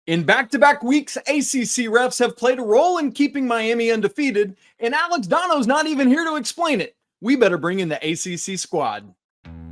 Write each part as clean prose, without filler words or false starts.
In back-to-back weeks, ACC refs have played a role in keeping Miami undefeated, and Alex Donno's not even here to explain it. We better bring in the ACC Squad.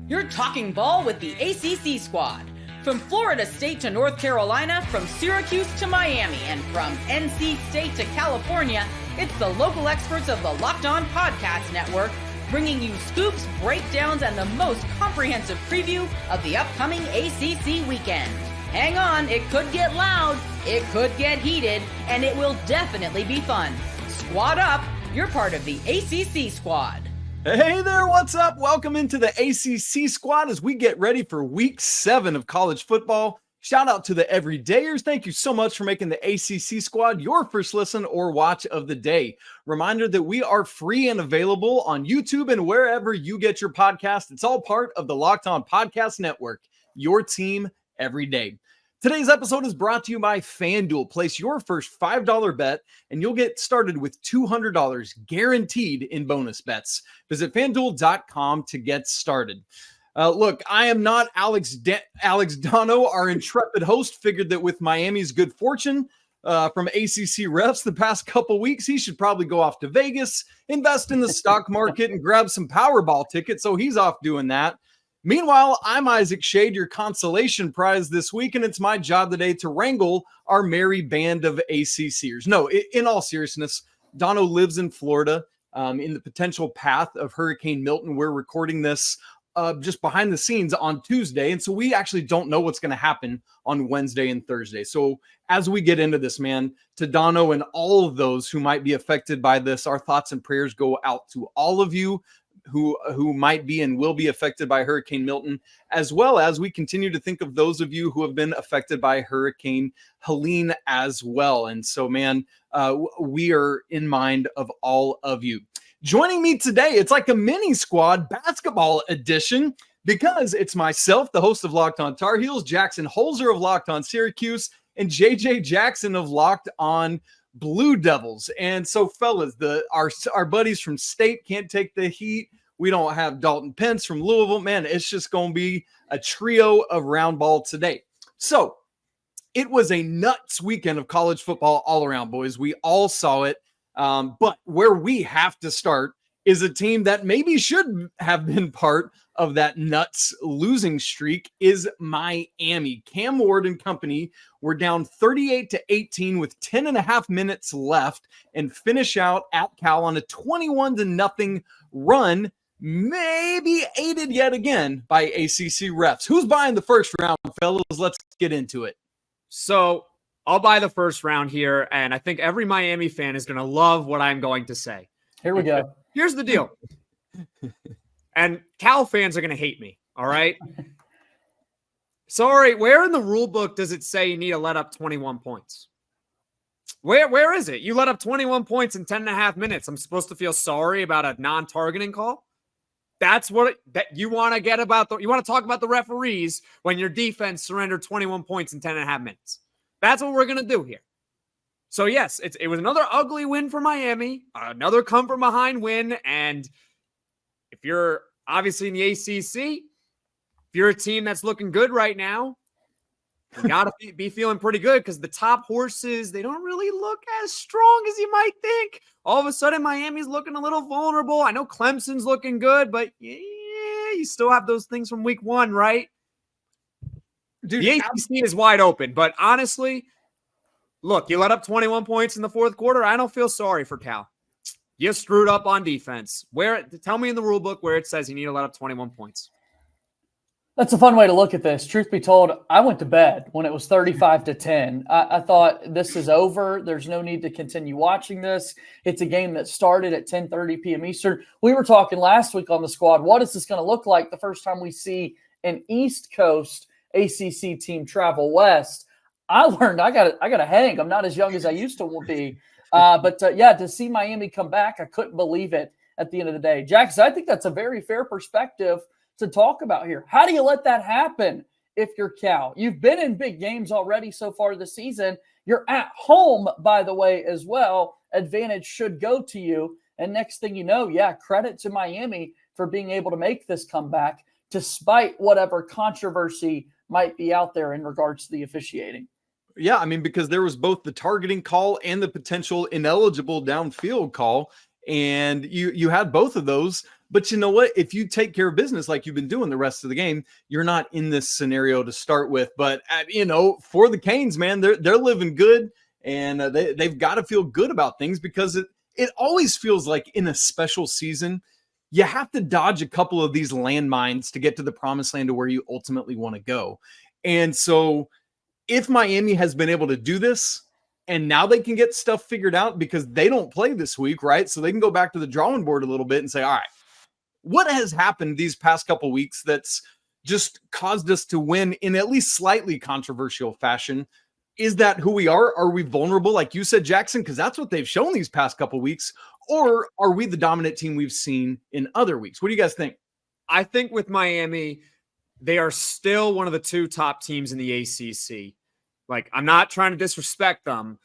You're talking ball with the ACC Squad. From Florida State to North Carolina, from Syracuse to Miami, and from NC State to California, it's the local experts of the Locked On Podcast Network, bringing you scoops, breakdowns, and the most comprehensive preview of the upcoming ACC weekend. Hang on, it could get loud, it could get heated, and it will definitely be fun. Squad up, you're part of the ACC Squad. Hey there, what's up? Welcome into the ACC Squad as we get ready for week 7 of college football. Shout out to the everydayers. Thank you so much for making the ACC Squad your first listen or watch of the day. Reminder that we are free and available on YouTube and wherever you get your podcast. It's all part of the Locked On Podcast Network, your team every day. Today's episode is brought to you by FanDuel. Place your first $5 bet and you'll get started with $200 guaranteed in bonus bets. Visit FanDuel.com to get started. Look, I am not Alex Donno, our intrepid host. Figured that with Miami's good fortune from ACC refs the past couple weeks, he should probably go off to Vegas, invest in the stock market, and grab some Powerball tickets. So he's off doing that. Meanwhile, I'm Isaac Shade, your consolation prize this week, and it's my job today to wrangle our merry band of ACCers. No, in all seriousness, Donno lives in Florida in the potential path of Hurricane Milton. We're recording this just behind the scenes on Tuesday, and so we actually don't know what's going to happen on Wednesday and Thursday. So as we get into this, man, to Donno and all of those who might be affected by this, our thoughts and prayers go out to all of you who might be and will be affected by Hurricane Milton, as well as we continue to think of those of you who have been affected by Hurricane Helene as well. And so, man, we are in mind of all of you. Joining me today, it's like a mini squad basketball edition because it's myself, the host of Locked On Tar Heels, Jackson Holzer of Locked On Syracuse, and JJ Jackson of Locked On Blue Devils. And so, fellas, our buddies from State can't take the heat. We don't have Dalton Pence from Louisville. Man, it's just going to be a trio of round ball today. So it was a nuts weekend of college football all around, boys. We all saw it. But where we have to start is a team that maybe should have been part of that nuts losing streak is Miami. Cam Ward and company were down 38-18 with 10 and a half minutes left and finish out at Cal on a 21-0 run, maybe aided yet again by ACC refs. Who's buying the first round, fellas? Let's get into it. So I'll buy the first round here, and I think every Miami fan is going to love what I'm going to say. Here we go. Here's the deal. And Cal fans are going to hate me, all right? Sorry, where in the rule book does it say you need to let up 21 points? Where is it? You let up 21 points in 10 and a half minutes. I'm supposed to feel sorry about a non-targeting call? That's what that you want to get about. You want to talk about the referees when your defense surrendered 21 points in 10 and a half minutes. That's what we're going to do here. So, yes, it was another ugly win for Miami, another come-from-behind win. And if you're obviously in the ACC, if you're a team that's looking good right now, you got to be feeling pretty good because the top horses, they don't really look as strong as you might think. All of a sudden, Miami's looking a little vulnerable. I know Clemson's looking good, but yeah, you still have those things from week 1, right? Dude, the ACC is wide open, but honestly, look, you let up 21 points in the fourth quarter. I don't feel sorry for Cal. You screwed up on defense. Tell me in the rule book where it says you need to let up 21 points. That's a fun way to look at this. Truth be told, I went to bed when it was 35-10. I thought this is over. There's no need to continue watching this. It's a game that started at 10:30 p.m. Eastern. We were talking last week on the squad. What is this going to look like the first time we see an East Coast ACC team travel west? I learned I got to hang. I'm not as young as I used to be. But to see Miami come back, I couldn't believe it at the end of the day. Jackson, I think that's a very fair perspective to talk about here. How do you let that happen if you're Cal? You've been in big games already so far this season. You're at home, by the way, as well. Advantage should go to you. And next thing you know, credit to Miami for being able to make this comeback despite whatever controversy might be out there in regards to the officiating. Yeah, I mean, because there was both the targeting call and the potential ineligible downfield call, and you had both of those. But you know what? If you take care of business like you've been doing the rest of the game, you're not in this scenario to start with. But for the Canes, man, they're living good, and they've got to feel good about things, because it always feels like in a special season, you have to dodge a couple of these landmines to get to the promised land to where you ultimately want to go. And so if Miami has been able to do this, and now they can get stuff figured out because they don't play this week, right? So they can go back to the drawing board a little bit and say, all right, what has happened these past couple weeks that's just caused us to win in at least slightly controversial fashion? Is that who we are? Are we vulnerable, like you said, Jackson? Because that's what they've shown these past couple weeks. Or are we the dominant team we've seen in other weeks? What do you guys think? I think with Miami, they are still one of the 2 top teams in the ACC. Like, I'm not trying to disrespect them,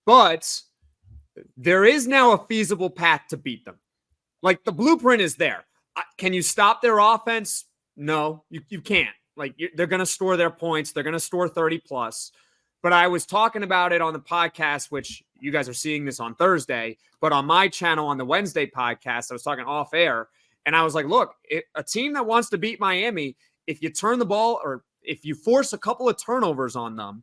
but there is now a feasible path to beat them. Like, the blueprint is there. Can you stop their offense? No, you can't. Like, they're going to score their points. They're going to score 30 plus. But I was talking about it on the podcast, which you guys are seeing this on Thursday, but on my channel on the Wednesday podcast, I was talking off air, and I was like, look, a team that wants to beat Miami, if you turn the ball or if you force a couple of turnovers on them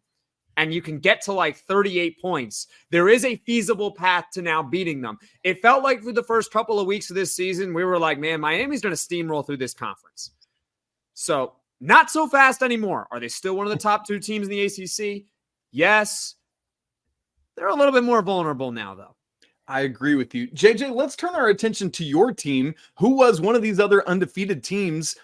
and you can get to like 38 points, there is a feasible path to now beating them. It felt like through the first couple of weeks of this season, we were like, man, Miami's going to steamroll through this conference. So not so fast anymore. Are they still one of the top 2 teams in the ACC? Yes. They're a little bit more vulnerable now, though. I agree with you. JJ, let's turn our attention to your team, who was one of these other undefeated teams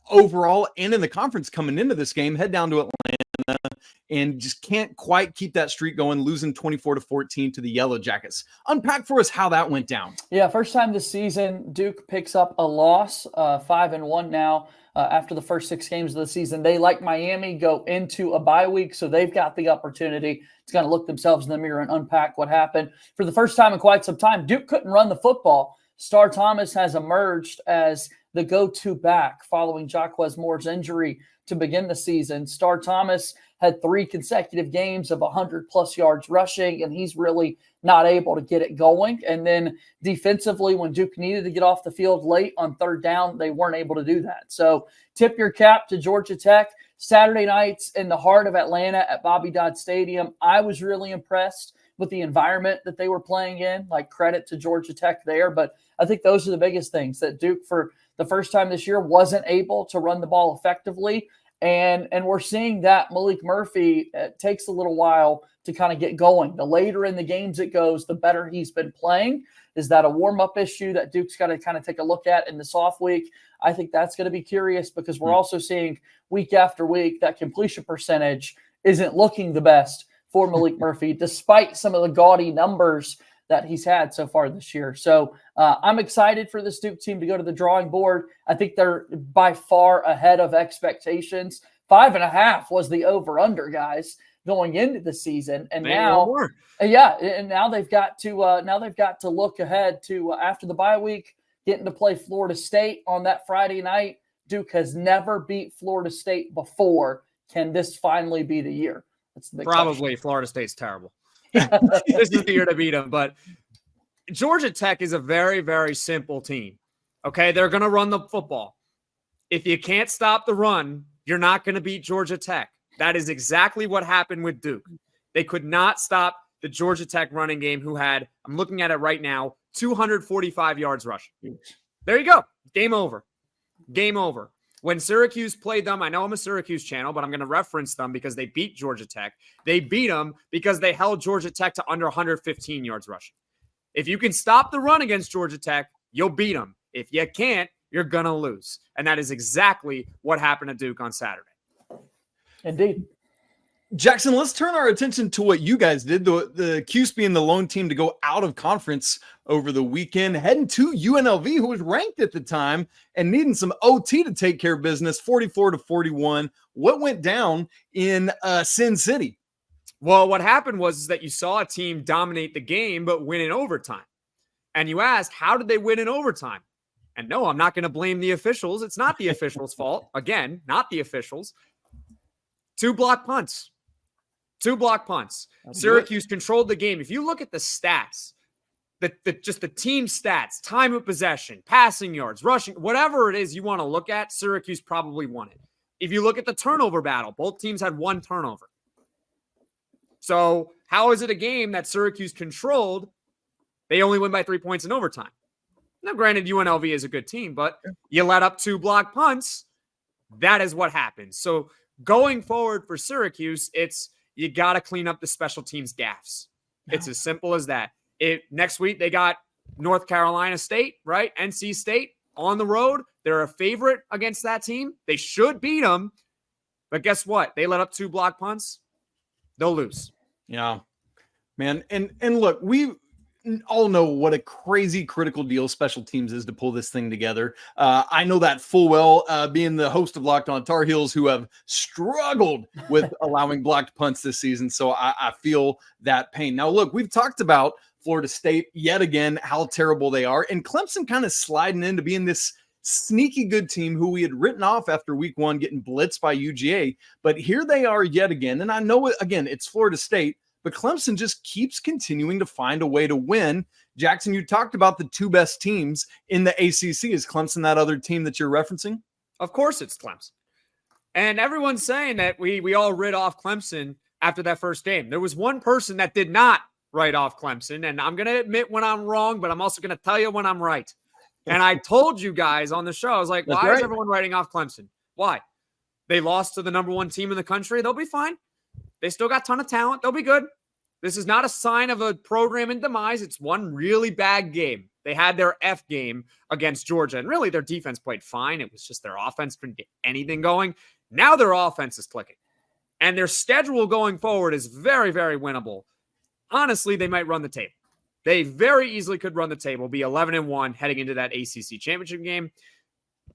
overall and in the conference coming into this game. Head down to Atlanta and just can't quite keep that streak going, losing 24-14 to the Yellow Jackets. Unpack for us how that went down. Yeah, first time this season, Duke picks up a loss, 5-1 now. After the first 6 games of the season, they, like Miami, go into a bye week, so they've got the opportunity to kind of look themselves in the mirror and unpack what happened. For the first time in quite some time, Duke couldn't run the football. Star Thomas has emerged as the go-to back following Jaquez Moore's injury to begin the season. Star Thomas had 3 consecutive games of 100-plus yards rushing, and he's really not able to get it going. And then defensively, when Duke needed to get off the field late on 3rd down, they weren't able to do that. So tip your cap to Georgia Tech. Saturday nights in the heart of Atlanta at Bobby Dodd Stadium, I was really impressed with the environment that they were playing in. Like, credit to Georgia Tech there. But I think those are the biggest things, that Duke, for the first time this year, wasn't able to run the ball effectively. And we're seeing that Malik Murphy, it takes a little while to kind of get going. The later in the games it goes, the better he's been playing. Is that a warm-up issue that Duke's got to kind of take a look at in this off week? I think that's going to be curious, because we're also seeing week after week that completion percentage isn't looking the best for Malik Murphy, despite some of the gaudy numbers that he's had so far this year. So I'm excited for this Duke team to go to the drawing board. I think they're by far ahead of expectations. 5.5 was the over-under, guys, going into the season, and now they've got to look ahead to after the bye week, getting to play Florida State on that Friday night. Duke has never beat Florida State before. Can this finally be the year? That's the big Probably question. Florida State's terrible. This is the year to beat them. But Georgia Tech is a very, very simple team. Okay, they're going to run the football. If you can't stop the run, you're not going to beat Georgia Tech. That is exactly what happened with Duke. They could not stop the Georgia Tech running game, who had, I'm looking at it right now, 245 yards rushing. There you go. Game over. Game over. When Syracuse played them, I know I'm a Syracuse channel, but I'm going to reference them because they beat Georgia Tech. They beat them because they held Georgia Tech to under 115 yards rushing. If you can stop the run against Georgia Tech, you'll beat them. If you can't, you're going to lose. And that is exactly what happened to Duke on Saturday. Indeed. Jackson, let's turn our attention to what you guys did. The Cuse being the lone team to go out of conference over the weekend, heading to UNLV, who was ranked at the time and needing some OT to take care of business, 44-41. What went down in Sin City? Well, what happened was that you saw a team dominate the game but win in overtime. And you asked, how did they win in overtime? And no, I'm not going to blame the officials. It's not the officials' fault. Again, not the officials. 2 block punts. 2 block punts. Syracuse controlled the game. If you look at the stats, just the team stats, time of possession, passing yards, rushing, whatever it is you want to look at, Syracuse probably won it. If you look at the turnover battle, both teams had 1 turnover. So how is it a game that Syracuse controlled? They only win by 3 points in overtime. Now, granted, UNLV is a good team, but you let up 2 block punts. That is what happens. So going forward for Syracuse, you got to clean up the special teams gaffes. It's as simple as that. Next week, they got North Carolina State, right? NC State on the road. They're a favorite against that team. They should beat them. But guess what? They let up 2 block punts. They'll lose. Yeah, man. And look, we all know what a crazy critical deal special teams is to pull this thing together. I know that full well, being the host of Locked On Tar Heels, who have struggled with allowing blocked punts this season. So I feel that pain. Now, look, we've talked about Florida State yet again, how terrible they are. And Clemson kind of sliding into being this sneaky good team who we had written off after week 1, getting blitzed by UGA. But here they are yet again. And I know, again, it's Florida State, but Clemson just keeps continuing to find a way to win. Jackson, you talked about the 2 best teams in the ACC. Is Clemson that other team that you're referencing? Of course it's Clemson. And everyone's saying that we all writ off Clemson after that first game. There was one person that did not write off Clemson, and I'm going to admit when I'm wrong, but I'm also going to tell you when I'm right. And I told you guys on the show, I was like, why is everyone writing off Clemson? Why? They lost to the number 1 team in the country. They'll be fine. They still got a ton of talent. They'll be good. This is not a sign of a program in demise. It's one really bad game. They had their F game against Georgia, and really their defense played fine. It was just their offense couldn't get anything going. Now their offense is clicking, and their schedule going forward is very, very winnable. Honestly, they might run the table. They very easily could run the table, be 11-1 heading into that ACC championship game.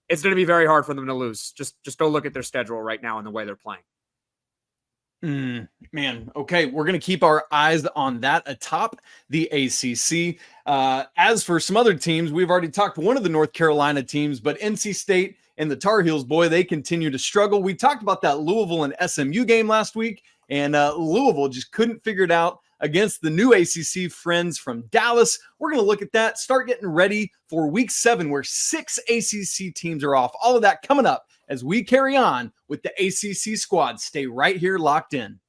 It's going to be very hard for them to lose. Just go look at their schedule right now and the way they're playing. Man, okay, we're going to keep our eyes on that atop the ACC. As for some other teams, we've already talked one of the North Carolina teams, but NC State and the Tar Heels, boy, they continue to struggle. We talked about that Louisville and SMU game last week, and Louisville just couldn't figure it out against the new ACC friends from Dallas. We're going to look at that, start getting ready for week 7, where 6 ACC teams are off. All of that coming up as we carry on with the ACC squad. Stay right here locked in.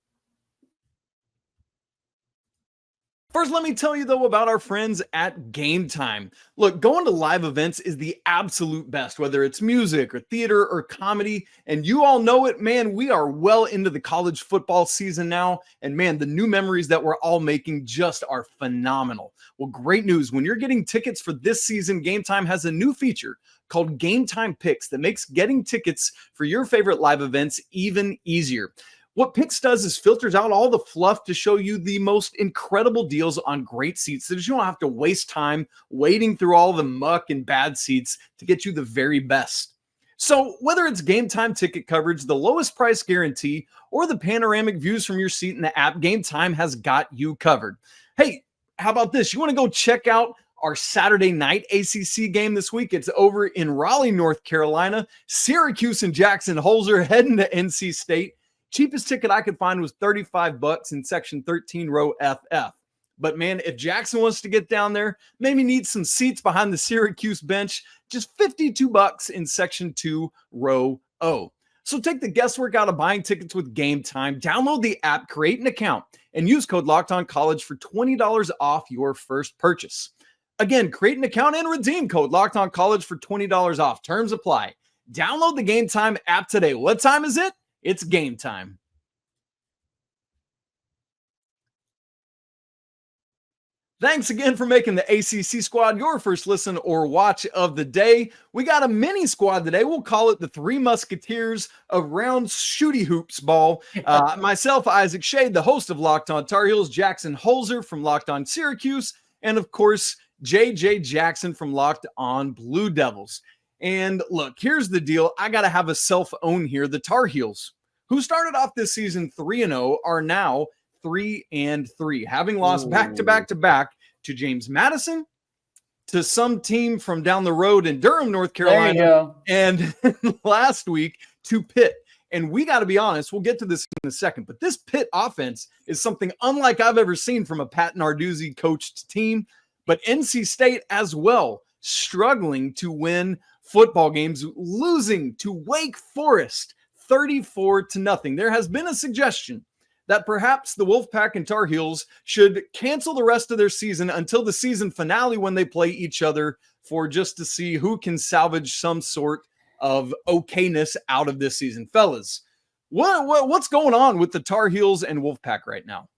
First, let me tell you, though, about our friends at Game Time. Look, going to live events is the absolute best, whether it's music or theater or comedy. And you all know it, man, we are well into the college football season now. And man, the new memories that we're all making just are phenomenal. Well, great news. When you're getting tickets for this season, Game Time has a new feature called Game Time Picks that makes getting tickets for your favorite live events even easier. What Picks does is filters out all the fluff to show you the most incredible deals on great seats so that you don't have to waste time wading through all the muck and bad seats to get you the very best. So whether it's Game Time ticket coverage, the lowest price guarantee, or the panoramic views from your seat in the app, Game Time has got you covered. Hey, how about this? You want to go check out our Saturday night ACC game this week? It's over in Raleigh, North Carolina. Syracuse and Jackson Holzer heading to NC State. Cheapest ticket I could find was $35 in section 13 row FF. But man, if Jackson wants to get down there, maybe needs some seats behind the Syracuse bench, just $52 in section 2 row O. So take the guesswork out of buying tickets with Game Time. Download the app, create an account, and use code LOCKEDONCollege for $20 off your first purchase. Again, create an account and redeem code LOCKEDONCollege for $20 off. Terms apply. Download the Game Time app today. What time is it? It's game time. Thanks again for making the ACC squad your first listen or watch of the day. We got a mini squad today. We'll call it the Three Musketeers of Round Shooty Hoops Ball. Myself, Isaac Shade, the host of Locked On Tar Heels, Jackson Holzer from Locked On Syracuse, and of course, JJ Jackson from Locked On Blue Devils. And look, here's the deal. I got to have a self-own here. The Tar Heels, who started off this season 3-0, are now 3-3, having lost back-to-back to James Madison, to some team from down the road in Durham, North Carolina, and last week to Pitt. And we got to be honest, we'll get to this in a second, but this Pitt offense is something unlike I've ever seen from a Pat Narduzzi coached team, but NC State as well, struggling to win football games, losing to Wake Forest 34-0. There has been a suggestion that perhaps the Wolfpack and Tar Heels should cancel the rest of their season until the season finale when they play each other for just to see who can salvage some sort of okayness out of this season. Fellas, what's going on with the Tar Heels and Wolfpack right now?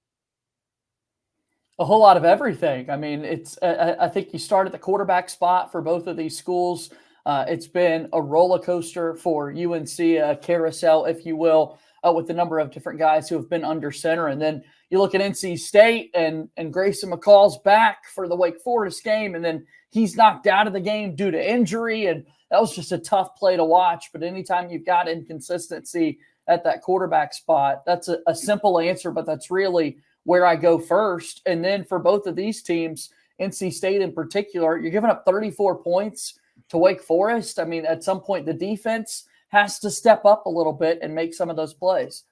A whole lot of everything. I mean, I think you start at the quarterback spot for both of these schools. It's been a roller coaster for UNC, a carousel, if you will, with the number of different guys who have been under center. And then you look at NC State and Grayson McCall's back for the Wake Forest game, and then he's knocked out of the game due to injury. And that was just a tough play to watch. But anytime you've got inconsistency at that quarterback spot, that's a simple answer, but that's really where I go first. And then for both of these teams, NC State in particular, you're giving up 34 points to Wake Forest. I mean, at some point, the defense has to step up a little bit and make some of those plays.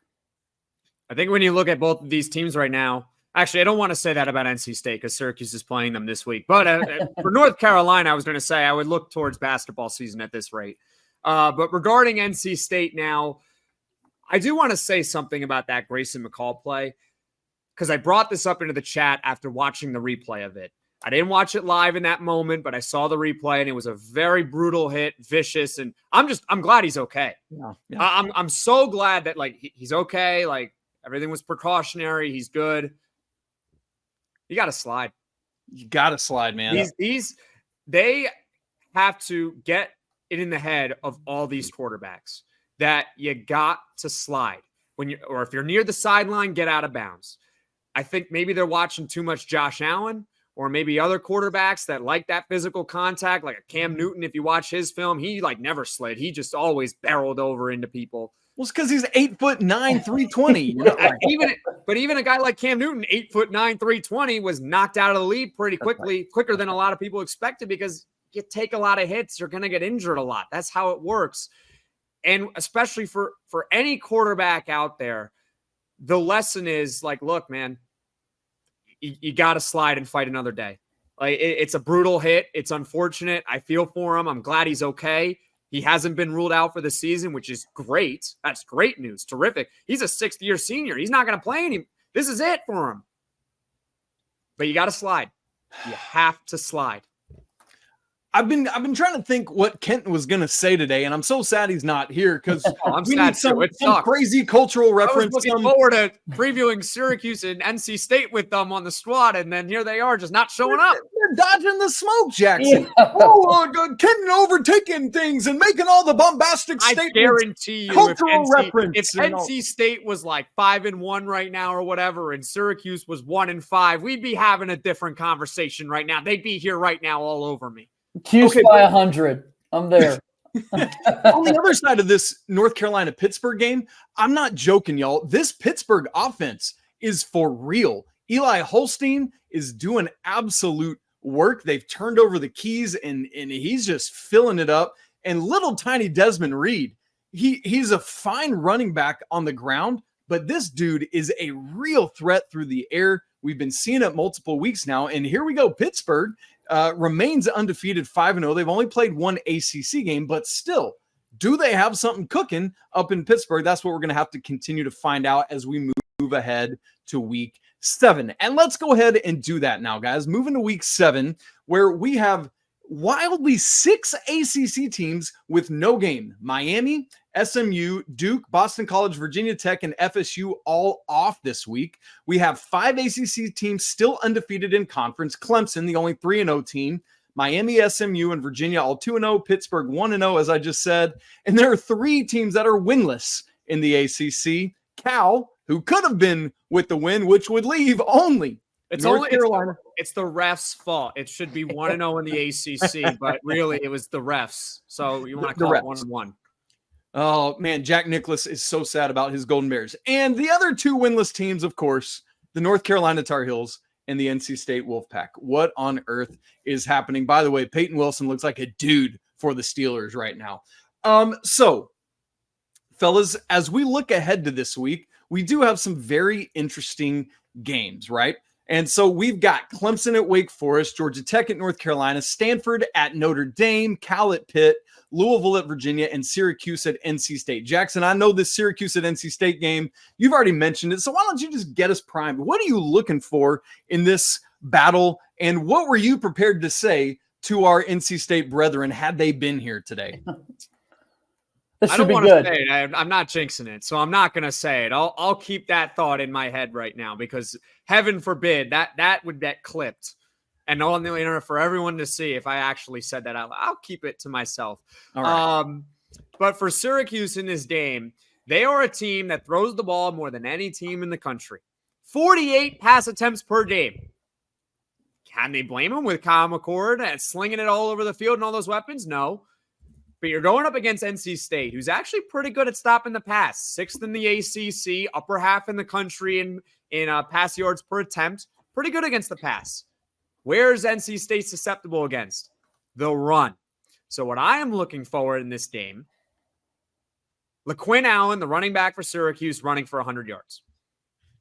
I think when you look at both of these teams right now, actually, I don't want to say that about NC State because Syracuse is playing them this week. But for North Carolina, I was going to say I would look towards basketball season at this rate. But regarding NC State now, I do want to say something about that Grayson McCall play because I brought this up into the chat after watching the replay of it. I didn't watch it live in that moment, but I saw the replay and it was a very brutal hit, vicious. And I'm glad he's okay. Yeah. I'm so glad that like he's okay. Like everything was precautionary. He's good. You got to slide. You got to slide, man. They have to get it in the head of all these quarterbacks that you got to slide or if you're near the sideline, get out of bounds. I think maybe they're watching too much Josh Allen. Or maybe other quarterbacks that like that physical contact, like a Cam Newton. If you watch his film, he like never slid. He just always barreled over into people. Well, it's because he's 8'9", 320. You know? Even a guy like Cam Newton, 8'9", 320, was knocked out of the lead pretty quickly, quicker than a lot of people expected because you take a lot of hits, you're going to get injured a lot. That's how it works. And especially for any quarterback out there, the lesson is like, look, man, you got to slide and fight another day. Like it's a brutal hit. It's unfortunate. I feel for him. I'm glad he's okay. He hasn't been ruled out for the season, which is great. That's great news. Terrific. He's a 6th-year senior. He's not going to play any. This is it for him. But you got to slide. You have to slide. I've been trying to think what Kent was going to say today, and I'm so sad he's not here because we need some crazy cultural reference. I was looking forward to previewing Syracuse and NC State with them on the squad, and then here they are just not showing up. They're dodging the smoke, Jackson. Yeah. Kent overtaking things and making all the bombastic statements. I guarantee you, cultural reference. If NC State was like 5-1 right now or whatever, and Syracuse was 1-5, we'd be having a different conversation right now. They'd be here right now all over me. Cuse by 100. I'm there. On the other side of this North Carolina-Pittsburgh game, I'm not joking, y'all. This Pittsburgh offense is for real. Eli Holstein is doing absolute work. They've turned over the keys, and he's just filling it up. And little tiny Desmond Reed, he's a fine running back on the ground, but this dude is a real threat through the air. We've been seeing it multiple weeks now, and here we go. Pittsburgh remains undefeated 5-0. They've only played one ACC game, but still, do they have something cooking up in Pittsburgh? That's what we're going to have to continue to find out as we move ahead to week 7. And let's go ahead and do that now, guys. Moving to week 7, where we have wildly 6 ACC teams with no game. Miami, SMU, Duke, Boston College, Virginia Tech, and FSU all off this week. We have 5 ACC teams still undefeated in conference. Clemson, the only 3-0 team. Miami, SMU, and Virginia all 2-0. Pittsburgh 1-0, as I just said. And there are 3 teams that are winless in the ACC. Cal, who could have been with the win, which would leave only North Carolina. It's the refs' fault. It should be 1-0 in the ACC, but really it was the refs. So you want to call it 1-1. Oh, man, Jack Nicklaus is so sad about his Golden Bears. And the other 2 winless teams, of course, the North Carolina Tar Heels and the NC State Wolfpack. What on earth is happening? By the way, Peyton Wilson looks like a dude for the Steelers right now. So fellas, as we look ahead to this week, we do have some very interesting games, right? And so we've got Clemson at Wake Forest, Georgia Tech at North Carolina, Stanford at Notre Dame, Cal at Pitt, Louisville at Virginia, and Syracuse at NC State. Jackson, I know this Syracuse at NC State game, you've already mentioned it, so why don't you just get us primed? What are you looking for in this battle, and what were you prepared to say to our NC State brethren had they been here today? This I should don't be want good. to say it. I'm not jinxing it, so I'm not going to say it. I'll keep that thought in my head right now because heaven forbid that would get clipped and on the internet for everyone to see if I actually said that out loud. I'll keep it to myself. All right. But for Syracuse in this game, they are a team that throws the ball more than any team in the country. 48 pass attempts per game. Can they blame them with Kyle McCord and slinging it all over the field and all those weapons? No. But you're going up against NC State, who's actually pretty good at stopping the pass. 6th in the ACC, upper half in the country in pass yards per attempt. Pretty good against the pass. Where is NC State susceptible against? The run. So what I am looking forward in this game, LaQuinn Allen, the running back for Syracuse, running for 100 yards.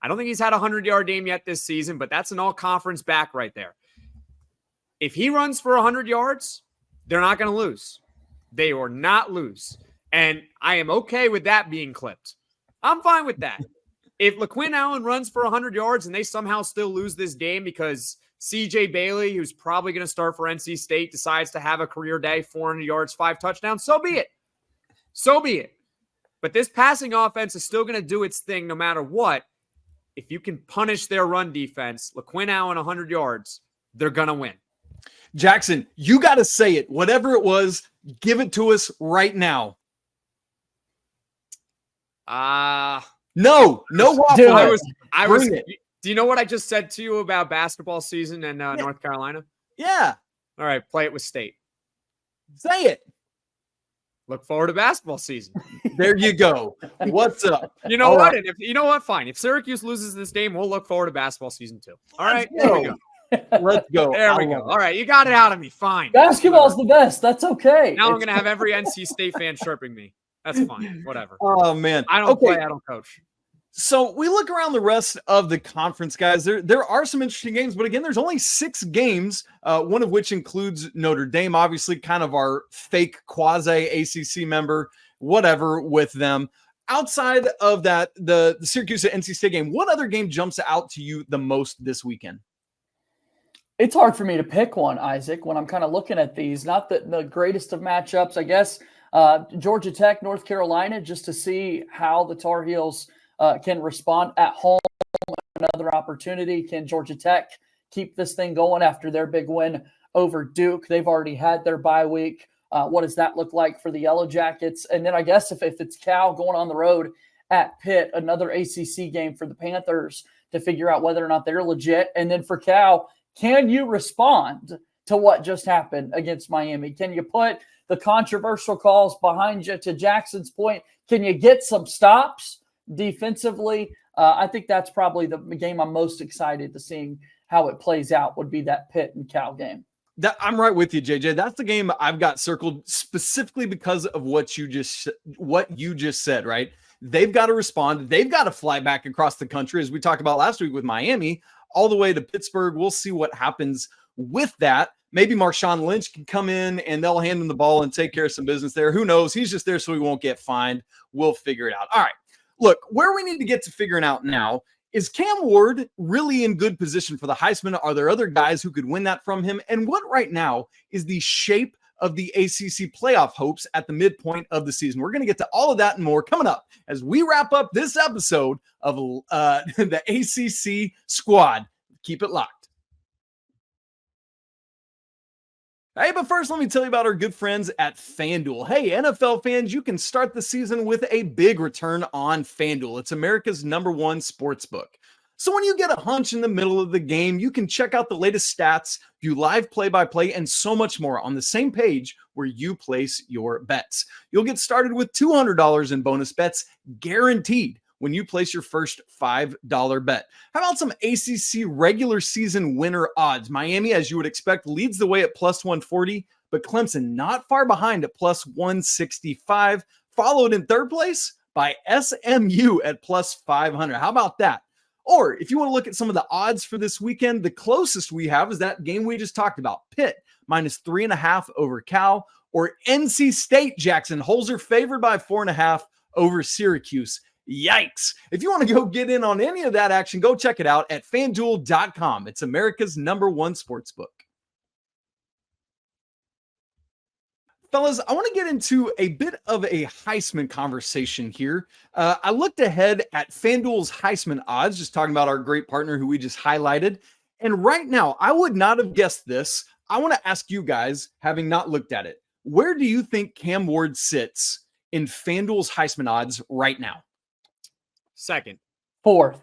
I don't think he's had a 100-yard game yet this season, but that's an all-conference back right there. If he runs for 100 yards, they're not going to lose. They will not lose. And I am okay with that being clipped. I'm fine with that. If LaQuinn Allen runs for 100 yards and they somehow still lose this game because CJ Bailey, who's probably going to start for NC State, decides to have a career day, 400 yards, 5 touchdowns, so be it. So be it. But this passing offense is still going to do its thing no matter what. If you can punish their run defense, LaQuinn Allen 100 yards, they're going to win. Jackson, you got to say it. Whatever it was, give it to us right now. No waffle. I was. Do you know what I just said to you about basketball season in North Carolina? Yeah. All right, play it with State. Say it. Look forward to basketball season. There you go. What's up? You know All what? right. And you know what? Fine. If Syracuse loses this game, we'll look forward to basketball season 2. All right. Let's There we go. Let's go. There we go. All right. You got it out of me. Fine. Basketball's the best. That's okay. Now I'm going to have every NC State fan chirping me. That's fine. Whatever. Oh, man. I don't play. I don't coach. So we look around the rest of the conference, guys. There are some interesting games, but again, there's only 6 games, one of which includes Notre Dame, obviously kind of our fake quasi-ACC member, whatever with them. Outside of that, the Syracuse at NC State game, what other game jumps out to you the most this weekend? It's hard for me to pick one, Isaac, when I'm kind of looking at these. Not the greatest of matchups, I guess. Georgia Tech, North Carolina, just to see how the Tar Heels can respond at home. Another opportunity. Can Georgia Tech keep this thing going after their big win over Duke? They've already had their bye week. What does that look like for the Yellow Jackets? And then I guess if it's Cal going on the road at Pitt, another ACC game for the Panthers to figure out whether or not they're legit. And then for Cal, can you respond to what just happened against Miami? Can you put the controversial calls behind you? To Jackson's point, can you get some stops defensively? I think that's probably the game I'm most excited to seeing how it plays out would be that Pitt and Cal game. I'm right with you, JJ. That's the game I've got circled specifically because of what you just said, right? They've got to respond. They've got to fly back across the country, as we talked about last week with Miami, all the way to Pittsburgh. We'll see what happens with that. Maybe Marshawn Lynch can come in and they'll hand him the ball and take care of some business there. Who knows? He's just there so he won't get fined. We'll figure it out. All right. Look, where we need to get to figuring out now, is Cam Ward really in good position for the Heisman? Are there other guys who could win that from him? And what right now is the shape of the ACC playoff hopes at the midpoint of the season? We're going to get to all of that and more coming up as we wrap up this episode of the ACC Squad. Keep it locked. Hey, but first, let me tell you about our good friends at FanDuel. Hey, NFL fans, you can start the season with a big return on FanDuel. It's America's #1 sportsbook. So when you get a hunch in the middle of the game, you can check out the latest stats, view live play-by-play, and so much more on the same page where you place your bets. You'll get started with $200 in bonus bets guaranteed when you place your first $5 bet. How about some ACC regular season winner odds? Miami, as you would expect, leads the way at +140, but Clemson not far behind at +165, followed in third place by SMU at plus 500. How about that? Or if you want to look at some of the odds for this weekend, the closest we have is that game we just talked about, Pitt minus 3.5 over Cal, or NC State Jackson Holzer favored by 4.5 over Syracuse. Yikes. If you want to go get in on any of that action, go check it out at FanDuel.com. It's America's #1 sportsbook. Fellas, I want to get into a bit of a Heisman conversation here. I looked ahead at FanDuel's Heisman odds, just talking about our great partner who we just highlighted. And right now, I would not have guessed this. I want to ask you guys, having not looked at it, where do you think Cam Ward sits in FanDuel's Heisman odds right now? Second. Fourth.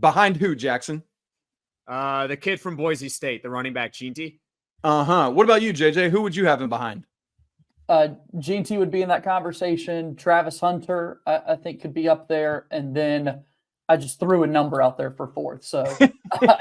Behind who, Jackson? The kid from Boise State, the running back, Gene. What about you, JJ? Who would you have him behind? Gene T would be in that conversation. Travis Hunter, I think, could be up there. And then I just threw a number out there for fourth. So I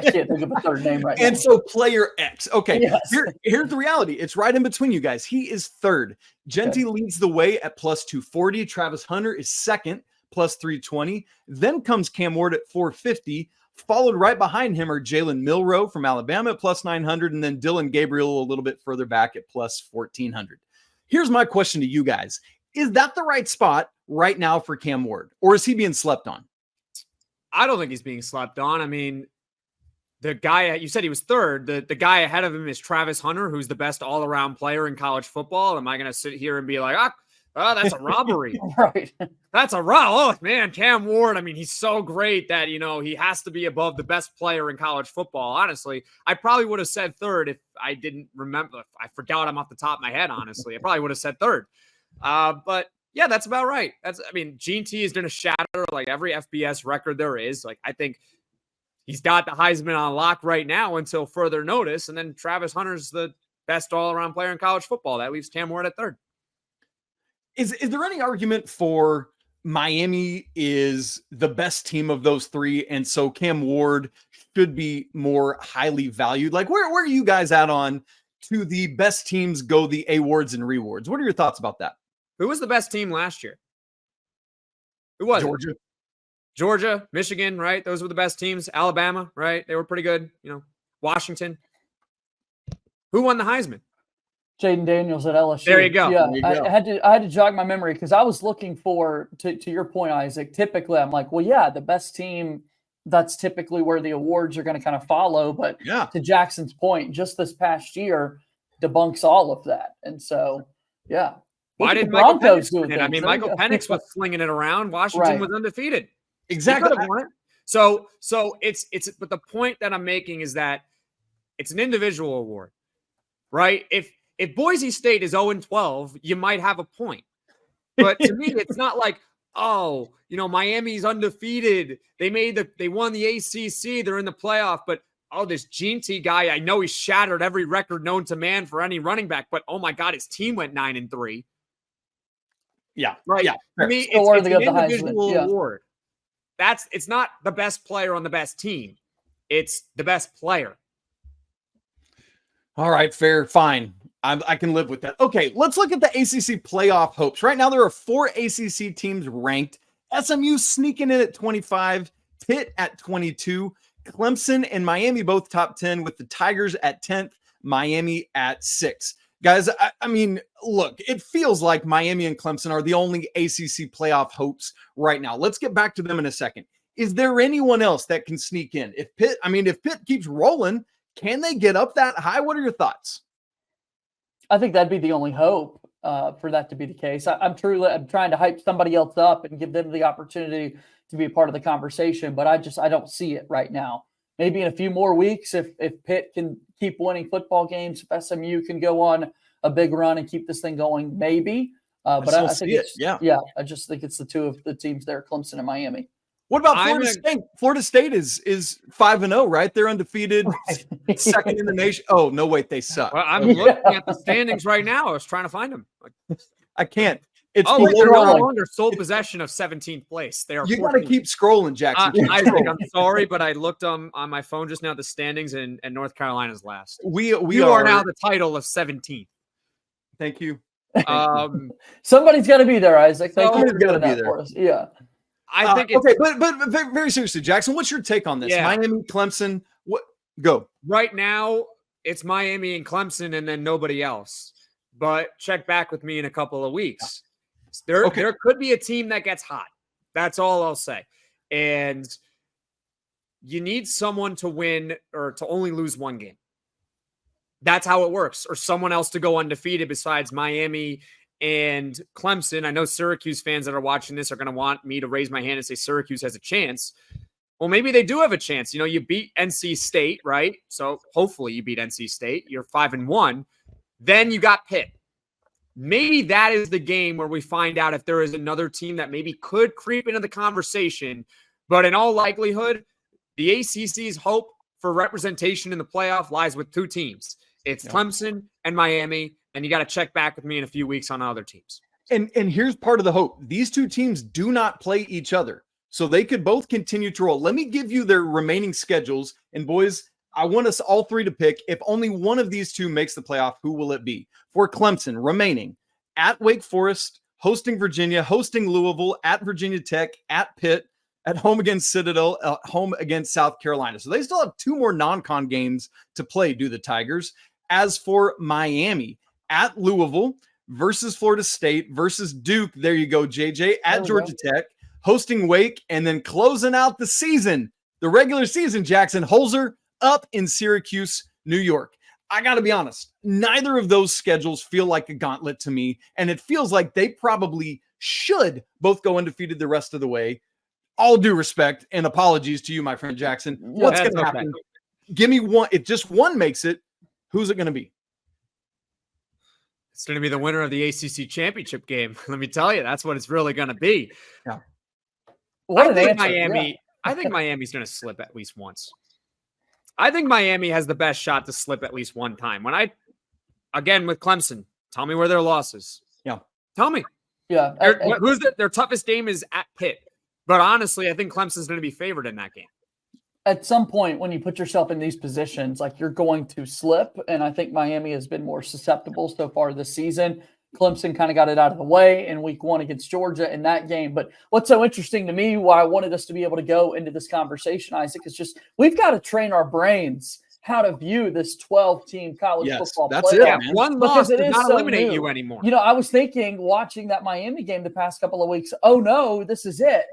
can't think of a third name right now. And so player X. Okay, yes. Here's the reality. It's right in between you guys. He is third. Genty leads the way at plus 240. Travis Hunter is second, plus 320. Then comes Cam Ward at 450. Followed right behind him are Jalen Milroe from Alabama at plus 900. And then Dylan Gabriel a little bit further back at plus 1400. Here's my question to you guys. Is that the right spot right now for Cam Ward, or is he being slept on? I don't think he's being slept on. I mean, the guy, you said he was third. The guy ahead of him is Travis Hunter, who's the best all-around player in college football. Am I going to sit here and be like, that's a robbery? Right. That's a robbery. Oh, man, Cam Ward, I mean, he's so great that, he has to be above the best player in college football. Honestly, I probably would have said third if I didn't remember. If I forgot him off the top of my head, honestly. I probably would have said third. But, yeah, that's about right. Gene T is going to shatter like every FBS record there is. Like, I think he's got the Heisman on lock right now until further notice. And then Travis Hunter's the best all-around player in college football. That leaves Cam Ward at third. Is there any argument for Miami is the best team of those three, and so Cam Ward should be more highly valued? Like, where are you guys at on to the best teams go the awards and rewards? What are your thoughts about that? Who was the best team last year? Who was Georgia? it? Georgia, Michigan, right? Those were the best teams. Alabama, right? They were pretty good. Washington. Who won the Heisman? Jaden Daniels at LSU. There you go. Yeah, you go. I had to jog my memory because I was looking for, to your point, Isaac, typically I'm like, well, yeah, the best team, that's typically where the awards are going to kind of follow. But to Jackson's point, just this past year debunks all of that. And so, yeah. Why didn't Michael Penix win it? I mean, Michael Penix was flinging it around. Washington was undefeated. Exactly. He could have won it. So but the point that I'm making is that it's an individual award, right? If Boise State is 0-12, you might have a point. But to me, it's not like, Miami's undefeated. They won the ACC. They're in the playoff. But, this Gene T guy, I know he shattered every record known to man for any running back. But, oh, my God, his team went 9-3. Yeah. Right. Yeah. To me, it's an individual award. It's not the best player on the best team. It's the best player. All right. Fair. Fine. I can live with that. Okay, let's look at the ACC playoff hopes. Right now, there are 4 ACC teams ranked. SMU sneaking in at 25, Pitt at 22, Clemson and Miami both top 10 with the Tigers at 10th, Miami at 6. Guys, I mean, look, it feels like Miami and Clemson are the only ACC playoff hopes right now. Let's get back to them in a second. Is there anyone else that can sneak in? If Pitt keeps rolling, can they get up that high? What are your thoughts? I think that'd be the only hope for that to be the case. I'm trying to hype somebody else up and give them the opportunity to be a part of the conversation, but I don't see it right now. Maybe in a few more weeks, if Pitt can keep winning football games, if SMU can go on a big run and keep this thing going, maybe. But I think I just think it's the two of the teams there, Clemson and Miami. What about Florida State? Florida State is 5-0, right? They're undefeated, right. Second in the nation. Oh, no, wait, they suck. Well, I'm looking at the standings right now. I was trying to find them. I can't. It's they're no longer sole possession of 17th place. They are. You got to keep scrolling, Jackson. I'm sorry, but I looked on my phone just now at the standings, and North Carolina's last. We are now the title of 17th. Thank you. Somebody's got to be there, Isaac. Somebody's got to be there for us. Yeah. I think it's, okay, but very seriously, Jackson, what's your take on this? Yeah. Miami, Clemson, what? Go. right now. It's Miami and Clemson, and then nobody else. But check back with me in a couple of weeks. There could be a team that gets hot. That's all I'll say. And you need someone to win or to only lose one game. That's how it works. Or someone else to go undefeated besides Miami and Clemson. I know Syracuse fans that are watching this are going to want me to raise my hand and say Syracuse has a chance. Well, maybe they do have a chance. You know, you beat NC State, right? So hopefully you beat NC State. You're 5-1. Then you got Pitt. Maybe that is the game where we find out if there is another team that maybe could creep into the conversation. But in all likelihood, the ACC's hope for representation in the playoff lies with two teams. It's Clemson and Miami, and you got to check back with me in a few weeks on other teams. And here's part of the hope. These two teams do not play each other, so they could both continue to roll. Let me give you their remaining schedules. And boys, I want us all three to pick. If only one of these two makes the playoff, who will it be? For Clemson, remaining at Wake Forest, hosting Virginia, hosting Louisville, at Virginia Tech, at Pitt, at home against Citadel, at home against South Carolina. So they still have two more non-con games to play, do the Tigers. As for Miami, at Louisville versus Florida State versus Duke. There you go, JJ. At Georgia Tech, hosting Wake, and then closing out the season, the regular season, Jackson Holzer up in Syracuse, New York. I got to be honest, neither of those schedules feel like a gauntlet to me, and it feels like they probably should both go undefeated the rest of the way. All due respect and apologies to you, my friend Jackson. What's going to happen? Give me one. If just one makes it, who's it going to be? It's going to be the winner of the ACC championship game. Let me tell you, that's what it's really going to be. Yeah. I think Miami's going to slip at least once. I think Miami has the best shot to slip at least one time. Again, with Clemson, tell me where their loss is. Yeah. Tell me. Yeah. Their toughest game is at Pitt. But honestly, I think Clemson's going to be favored in that game. At some point, when you put yourself in these positions, like you're going to slip. And I think Miami has been more susceptible so far this season. Clemson kind of got it out of the way in week 1 against Georgia in that game. But what's so interesting to me, why I wanted us to be able to go into this conversation, Isaac, is just we've got to train our brains how to view this 12-team college football that's playoff. it, man. One loss does not eliminate you anymore. You know, I was thinking watching that Miami game the past couple of weeks, oh no, this is it.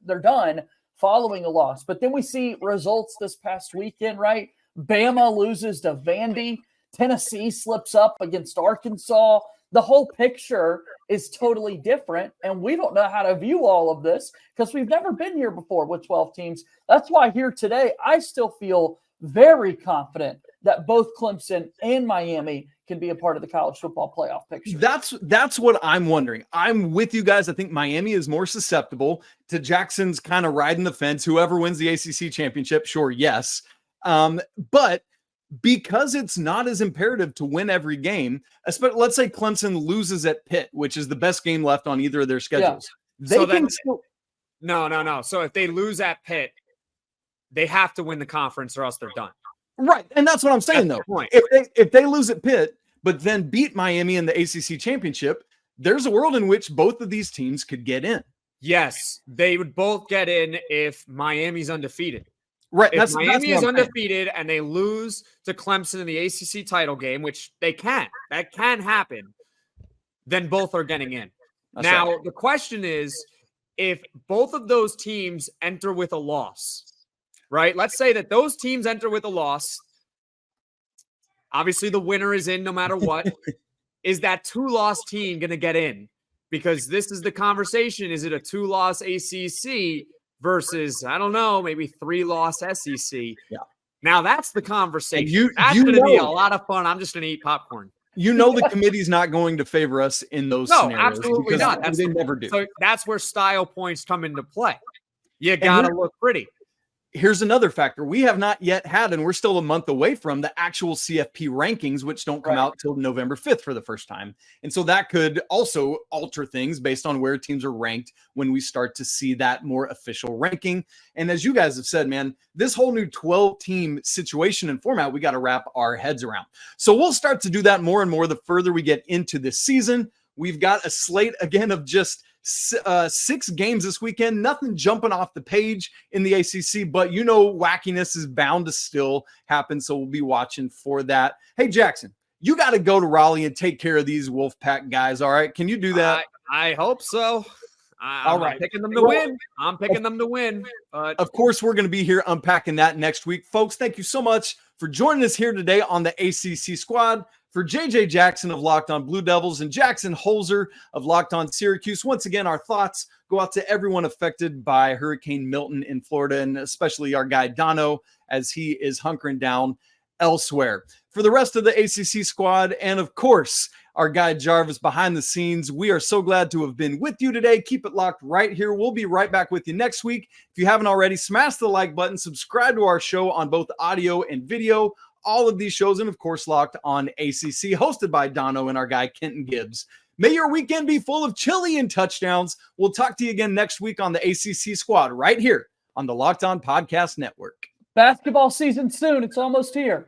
They're done following a loss. But then we see results this past weekend, right? Bama loses to Vandy. Tennessee slips up against Arkansas. The whole picture is totally different, and we don't know how to view all of this because we've never been here before with 12 teams. That's why here today, I still feel very confident that both Clemson and Miami can be a part of the college football playoff picture. That's what I'm wondering. I'm with you guys. I think Miami is more susceptible to Jackson's kind of riding the fence. Whoever wins the ACC championship, sure, yes. But because it's not as imperative to win every game, especially let's say Clemson loses at Pitt, which is the best game left on either of their schedules. Yeah. No. So if they lose at Pitt, they have to win the conference or else they're done. Right. And that's what I'm saying, though. If they lose at Pitt, but then beat Miami in the ACC championship, there's a world in which both of these teams could get in. Yes, they would both get in if Miami's undefeated. Right. If Miami is undefeated and they lose to Clemson in the ACC title game, which that can happen, then both are getting in. Now, the question is, if both of those teams enter with a loss, right? Let's say that those teams enter with a loss. Obviously, the winner is in no matter what. Is that 2-loss team going to get in? Because this is the conversation. Is it a 2-loss ACC versus, I don't know, maybe 3-loss SEC? Yeah. Now that's the conversation. That's going to be a lot of fun. I'm just going to eat popcorn. You know the committee's not going to favor us in those scenarios. Absolutely not. They never do. So that's where style points come into play. You got to look pretty. Here's another factor. We have not yet had, and we're still a month away from the actual CFP rankings, which don't come out till November 5th for the first time. And so that could also alter things based on where teams are ranked when we start to see that more official ranking. And as you guys have said, man, this whole new 12-team situation and format, we got to wrap our heads around. So we'll start to do that more and more the further we get into this season. We've got a slate again of just 6 games this weekend. Nothing jumping off the page in the ACC, but wackiness is bound to still happen. So we'll be watching for that. Hey, Jackson, you got to go to Raleigh and take care of these Wolfpack guys. All right. Can you do that? I hope so. All right. I'm picking them to win. I'm picking them to win. But of course, we're going to be here unpacking that next week. Folks, thank you so much for joining us here today on the ACC Squad. For JJ Jackson of Locked On Blue Devils and Jackson Holzer of Locked On Syracuse, once again, our thoughts go out to everyone affected by Hurricane Milton in Florida, and especially our guy Donno as he is hunkering down elsewhere. For the rest of the ACC Squad, and of course, our guy Jarvis behind the scenes, we are so glad to have been with you today. Keep it locked right here. We'll be right back with you next week. If you haven't already, smash the like button, subscribe to our show on both audio and video. All of these shows, and of course, Locked On ACC, hosted by Donno and our guy Kenton Gibbs. May your weekend be full of chili and touchdowns. We'll talk to you again next week on the ACC Squad right here on the Locked On Podcast Network. Basketball season soon. It's almost here.